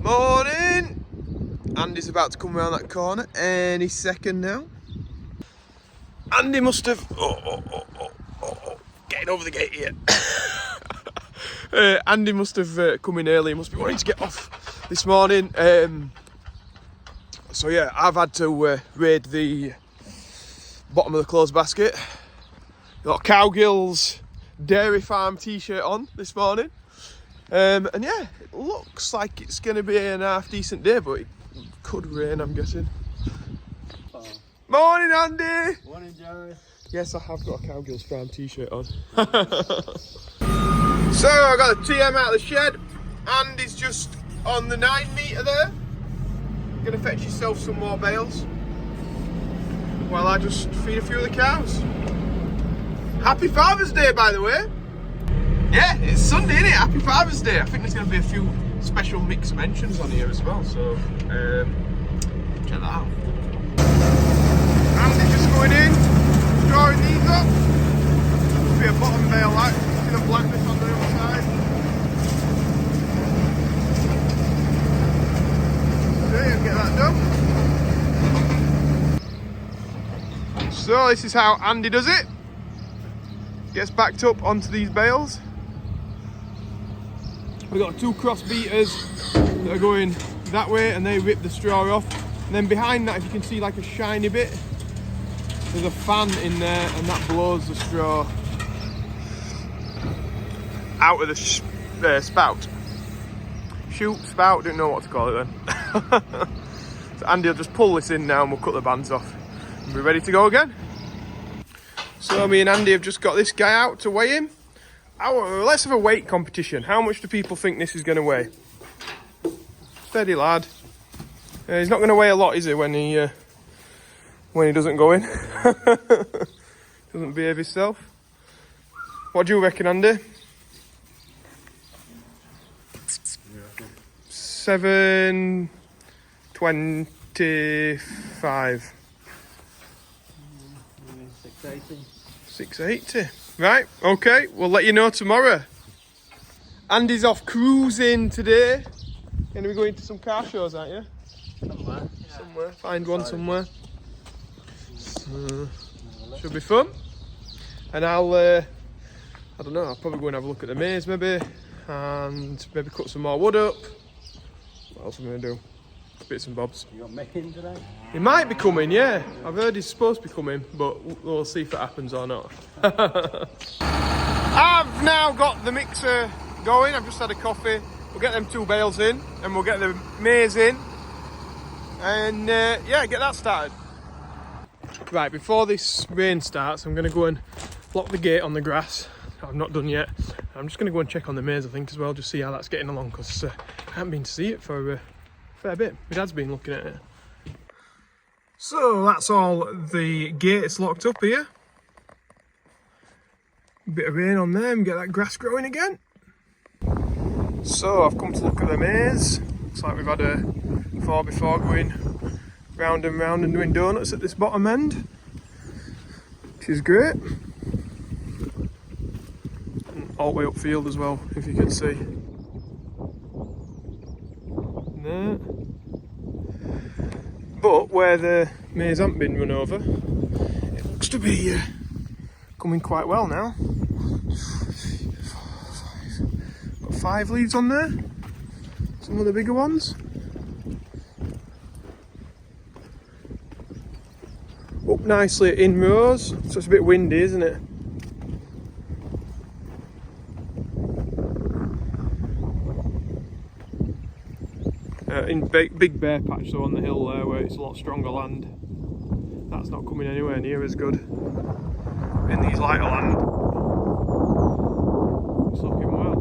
Morning! Andy's about to come around that corner any second now. Andy must have... Getting over the gate here. Andy must have come in early. He must be wanting to get off this morning. So yeah, I've had to raid the bottom of the clothes basket. Got Cowgill's Dairy Farm t-shirt on this morning. And yeah, it looks like it's going to be an half decent day, but it could rain, I'm guessing. Oh. Morning, Andy! Morning, Joe. Yes, I have got a Cowgill's Farm t-shirt on. So I got the TM out of the shed. Andy's just on the 9 metre there. Gonna fetch yourself some more bales while I just feed a few of the cows. Happy Father's Day, by the way. Yeah, it's Sunday, isn't it? Happy Father's Day. I think there's going to be a few special mixed mentions on here as well, so check that out. Andy's just going in, drawing these up. Must be a bottom bale, like, see the blackness on the other side. Okay, I'll get that done. So this is how Andy does it. Gets backed up onto these bales. We've got 2 cross beaters that are going that way and they rip the straw off. And then behind that, if you can see like a shiny bit, there's a fan in there and that blows the straw out of the spout. Chute, spout, don't know what to call it then. So Andy will just pull this in now and we'll cut the bands off and be ready to go again. So me and Andy have just got this guy out to weigh him. Let's have a weight competition. How much do people think this is going to weigh? Steady lad. He's not going to weigh a lot, is he, when he doesn't go in? Doesn't behave himself. What do you reckon, Andy? 725. 680. 680. Right, okay, we'll let you know tomorrow. Andy's off cruising today. Gonna be going to some car shows, aren't you? Somewhere. Yeah. Somewhere, find one somewhere. Should be fun. And I'll, I don't know, I'll probably go and have a look at the Maize maybe. And maybe cut some more wood up. What else am I gonna do? Bits and bobs. You got Mick in today? He might be coming, yeah. I've heard he's supposed to be coming, but we'll see if it happens or not. I've now got the mixer going. I've just had a coffee. We'll get them 2 bales in and we'll get the Maize in. And yeah, get that started. Right, before this rain starts, I'm going to go and lock the gate on the grass. I've not done yet. I'm just going to go and check on the Maize, I think, as well, just see how that's getting along, because I haven't been to see it for a fair bit. My dad's been looking at it. So that's all the gates locked up here. Bit of rain on there and get that grass growing again. So I've come to look at the Maize. Looks like we've had a 4x4 going round and round and doing donuts at this bottom end, which is great. And all the way upfield as well, if you can see. There. But where the Maize hasn't been run over, it looks to be coming quite well now. Got 5 leaves on there, some of the bigger ones. Up nicely in rows, so it's a bit windy, isn't it? In big bare patch though on the hill there where it's a lot stronger land, that's not coming anywhere near as good. In these lighter land, it's looking well.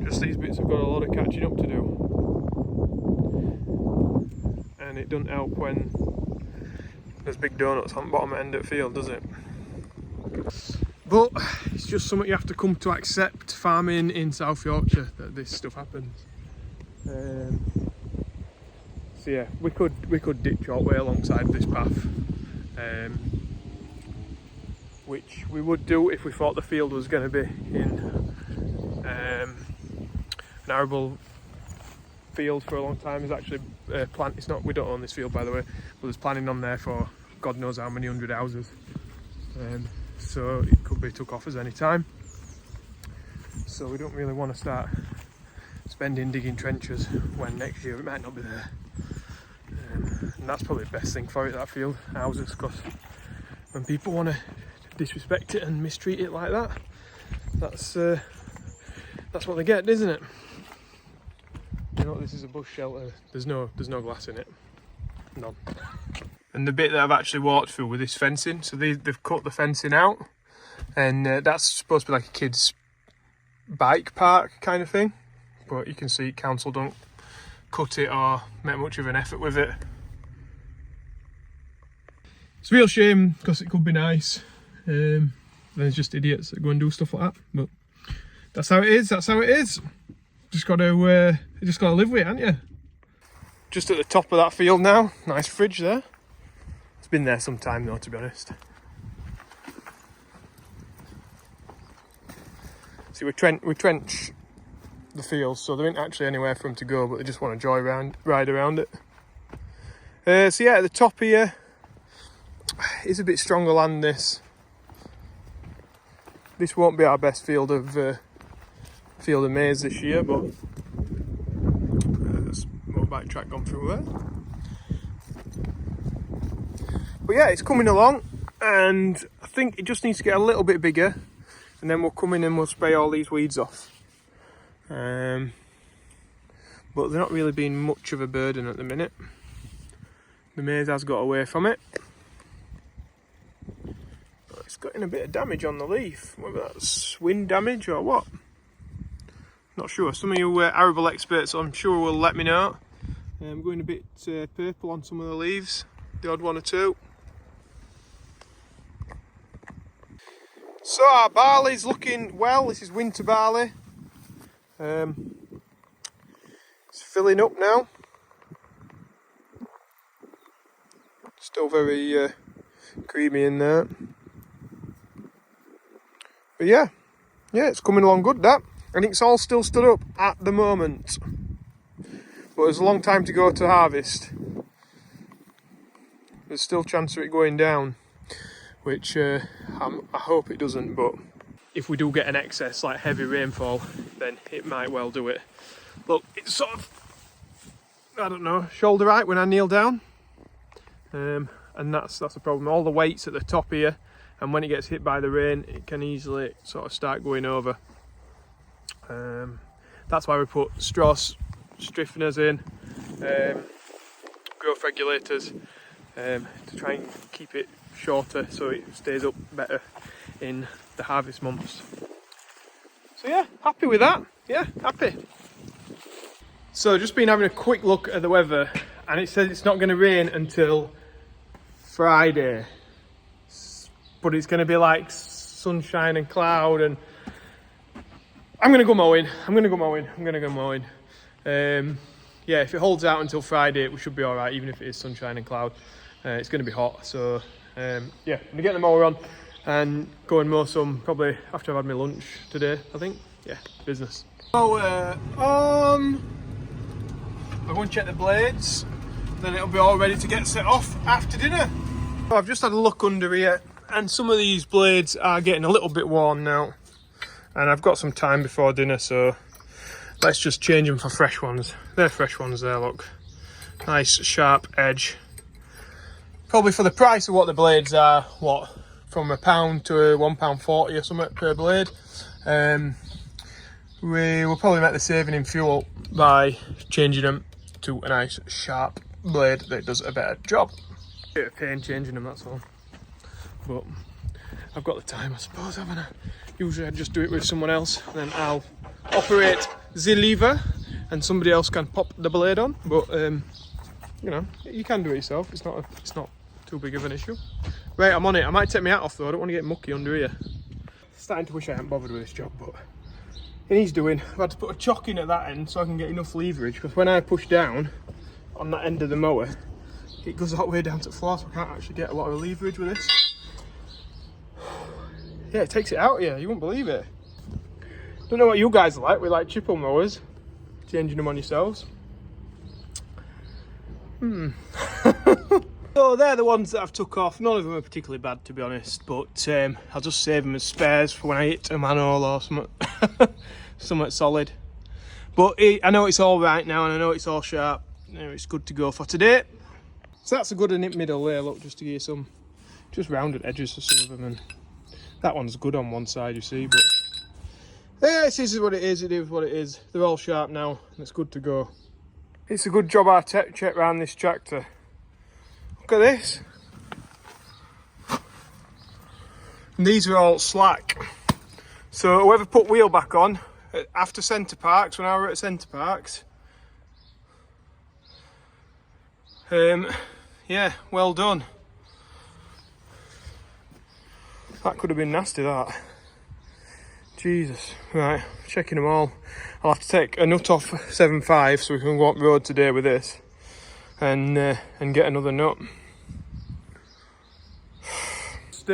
Just these bits have got a lot of catching up to do, and it doesn't help when there's big donuts on the bottom end of the field, does it? But it's just something you have to come to accept farming in South Yorkshire, that this stuff happens. So yeah, we could ditch our way alongside this path, which we would do if we thought the field was going to be in an arable field for a long time. There's actually plant. It's not. We don't own this field, by the way, but there's planning on there for God knows how many 100 houses. So it could be took off at any time. So we don't really want to start spending digging trenches when next year it might not be there. And that's probably the best thing for it, that field, houses, because when people want to disrespect it and mistreat it like that, that's what they get, isn't it? You know, this is a bush shelter. There's no glass in it, none. And the bit that I've actually walked through with this fencing, so they've cut the fencing out, and that's supposed to be like a kid's bike park kind of thing, but you can see council don't cut it or make much of an effort with it. It's a real shame because it could be nice. There's just idiots that go and do stuff like that, but that's how it is. That's how it is. Just got to live with it, haven't you? Just at the top of that field now. Nice fridge there. It's been there some time though, to be honest. See, we trench the fields, so there ain't actually anywhere for them to go, but they just want to ride around it. So yeah, at the top here is a bit stronger land. This won't be our best field of maize this year, but there's a motorbike track gone through there. But yeah, it's coming along, and I think it just needs to get a little bit bigger, and then we'll come in and we'll spray all these weeds off. But they're not really being much of a burden at the minute. The maize has got away from it. But it's getting a bit of damage on the leaf, whether that's wind damage or what. Not sure. Some of you arable experts, I'm sure, will let me know. I'm going a bit purple on some of the leaves, the odd one or two. So our barley's looking well. This is winter barley. It's filling up now. Still very creamy in there. But yeah, it's coming along good, that. And it's all still stood up at the moment. But there's a long time to go to harvest. There's still a chance of it going down, which I hope it doesn't, but if we do get an excess, like heavy rainfall, then it might well do it. Look, it's sort of, I don't know, shoulder height when I kneel down. And that's the problem. All the weight's at the top here, and when it gets hit by the rain, it can easily sort of start going over. That's why we put straw stiffeners in, growth regulators, to try and keep it shorter so it stays up better in the harvest months. So yeah, happy with that. Yeah, happy. So just been having a quick look at the weather, and it says it's not going to rain until Friday, but it's going to be like sunshine and cloud, and I'm going to go mowing. Yeah, if it holds out until Friday, we should be all right, even if it is sunshine and cloud. It's going to be hot, so yeah, I'm going to get the mower on and go and mow some, probably after I've had my lunch today, I think. Yeah, business. So, I'm going to check the blades, then it'll be all ready to get set off after dinner. So I've just had a look under here, and some of these blades are getting a little bit worn now. And I've got some time before dinner, so let's just change them for fresh ones. They're fresh ones there, look. Nice sharp edge. Probably for the price of what the blades are, what, from £1 to £1.40 or something per blade. We will probably make the saving in fuel by changing them to a nice sharp blade that does a better job. Bit of pain changing them, that's all. But I've got the time, I suppose, haven't I? Usually I just do it with someone else, and then I'll operate the lever and somebody else can pop the blade on. But you know, you can do it yourself. It's not too big of an issue. Right, I'm on it. I might take my hat off though. I don't want to get mucky under here. Starting to wish I hadn't bothered with this job, but it needs doing. I've had to put a chock in at that end so I can get enough leverage, because when I push down on that end of the mower, it goes all the way down to the floor, so I can't actually get a lot of leverage with this. Yeah, it takes it out here. You wouldn't believe it. Don't know what you guys are like with like chipper mowers, changing them on yourselves. So they're the ones that I've took off. None of them are particularly bad, to be honest, but I'll just save them as spares for when I hit a manhole or something. Something solid. But I know it's all right now, and I know it's all sharp. You know, it's good to go for today. So that's a good nip middle there, look, just to give you some just rounded edges for some of them. And that one's good on one side, you see, but yeah, this is what it is. It is what it is. They're all sharp now, and it's good to go. It's a good job I checked round this tractor. Look at this. And these are all slack. So whoever put wheel back on after centre parks, when I were at centre parks, yeah, well done. That could have been nasty, that. Jesus. Right, checking them all. I'll have to take a nut off 7.5 so we can go up road today with this. And get another nut. Just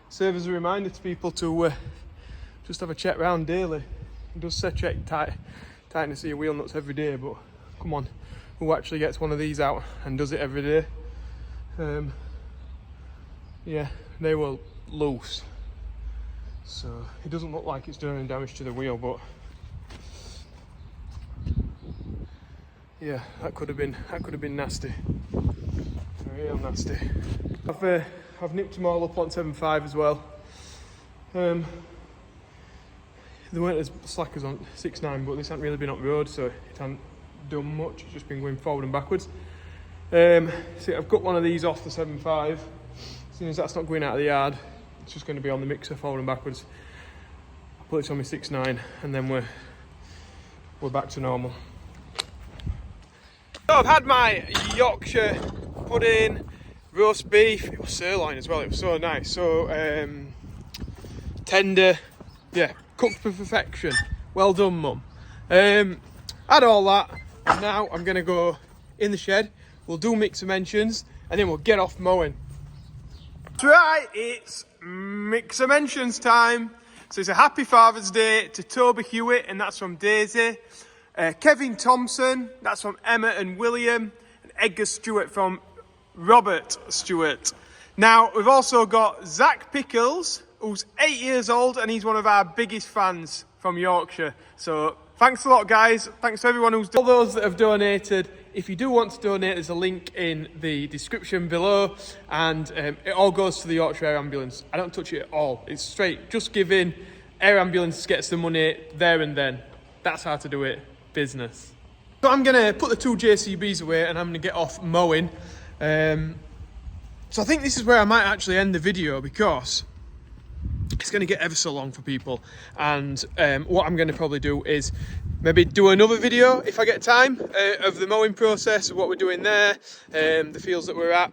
serve as a reminder to people to just have a check round daily. It does say check tightness of your wheel nuts every day, but come on, who actually gets one of these out and does it every day? Yeah, they were loose, so it doesn't look like it's doing any damage to the wheel, but yeah, that could have been nasty, real nasty. I've nipped them all up on 7.5 as well. They weren't as slack as on 6.9, but this hasn't really been up road, so it hasn't done much. It's just been going forward and backwards. See, I've got one of these off the 7.5. As soon as that's not going out of the yard, it's just going to be on the mixer forward and backwards. I'll put it on my 6.9, and then we're back to normal. So I've had my Yorkshire pudding, roast beef. It was sirloin as well. It was so nice, so tender. Yeah, cooked for perfection. Well done, Mum. Had all that, and now I'm gonna go in the shed. We'll do mixer mentions, and then we'll get off mowing. That's right, it's mixer mentions time. So it's a happy Father's Day to Toby Hewitt, and that's from Daisy. Kevin Thompson, that's from Emma and William. And Edgar Stewart from Robert Stewart. Now, we've also got Zach Pickles, who's 8 years old, and he's one of our biggest fans from Yorkshire. So thanks a lot, guys. Thanks to everyone who's done. All those that have donated. If you do want to donate, there's a link in the description below, and it all goes to the Yorkshire Air Ambulance. I don't touch it at all. It's straight, just give in. Air Ambulance gets the money there and then. That's how to do it. Business. So I'm gonna put the two JCBs away, and I'm gonna get off mowing. So I think this is where I might actually end the video, because it's going to get ever so long for people, and what I'm going to probably do is maybe do another video if I get time of the mowing process, of what we're doing there, the fields that we're at.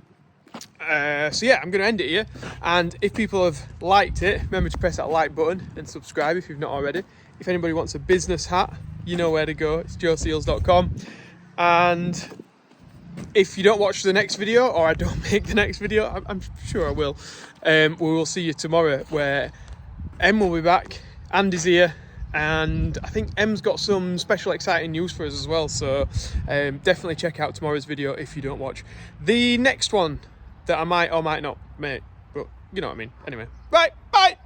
So yeah, I'm going to end it here, and if people have liked it, remember to press that like button and subscribe if you've not already. If anybody wants a business hat, you know where to go. It's joeseals.com. And if you don't watch the next video, or I don't make the next video, I'm sure I will, we will see you tomorrow, where Em will be back, Andy's here, and I think Em's got some special exciting news for us as well, so definitely check out tomorrow's video if you don't watch the next one that I might or might not make, but you know what I mean. Anyway, right, bye!